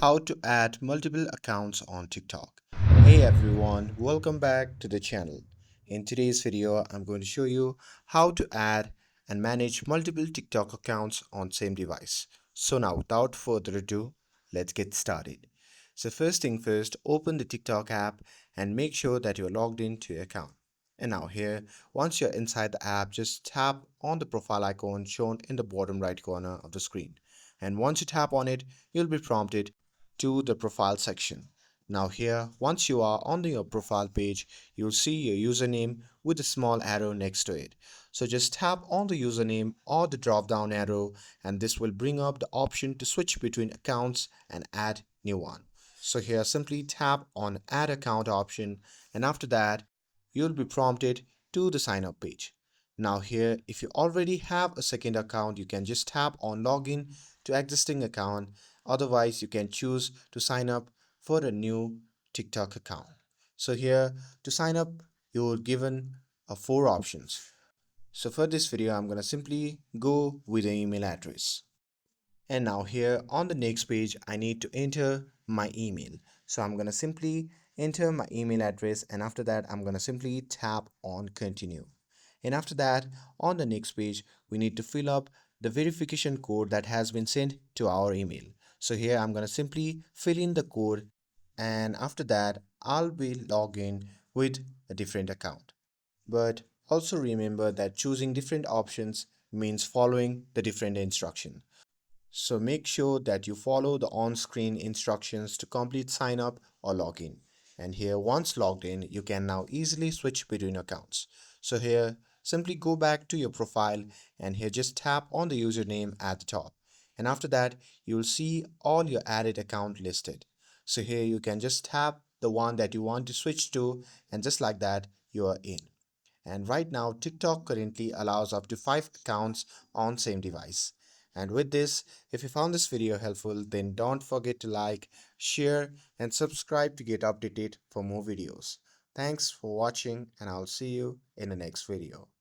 How to add multiple accounts on TikTok. Hey everyone, welcome back to the channel. In today's video, I'm going to show you how to add and manage multiple TikTok accounts on same device. So now without further ado, let's get started. So first thing first, open the TikTok app and make sure that you're logged into your account. And now here, once you're inside the app, just tap on the profile icon shown in the bottom right corner of the screen. And once you tap on it, you'll be prompted to the profile section. Now here, once you are on your profile page, you'll see your username with a small arrow next to it. So just tap on the username or the drop down arrow and this will bring up the option to switch between accounts and add new one. So here simply tap on add account option and after that you'll be prompted to the sign up page. Now here, if you already have a second account, you can just tap on login to existing account. Otherwise, you can choose to sign up for a new TikTok account. So here to sign up, you're given four options. So for this video, I'm going to simply go with the email address. And now here on the next page, I need to enter my email. So I'm going to simply enter my email address and after that, I'm going to simply tap on continue. And after that, on the next page, we need to fill up the verification code that has been sent to our email. So here I'm going to simply fill in the code and after that, I'll be logging with a different account. But also remember that choosing different options means following the different instruction. So make sure that you follow the on-screen instructions to complete sign up or login. And here once logged in, you can now easily switch between accounts. So here simply go back to your profile and here just tap on the username at the top. And after that, you'll see all your added account listed. So here you can just tap the one that you want to switch to and just like that, you are in. And right now, TikTok currently allows up to 5 accounts on same device. And with this, if you found this video helpful, then don't forget to like, share, and subscribe to get updated for more videos. Thanks for watching, and I'll see you in the next video.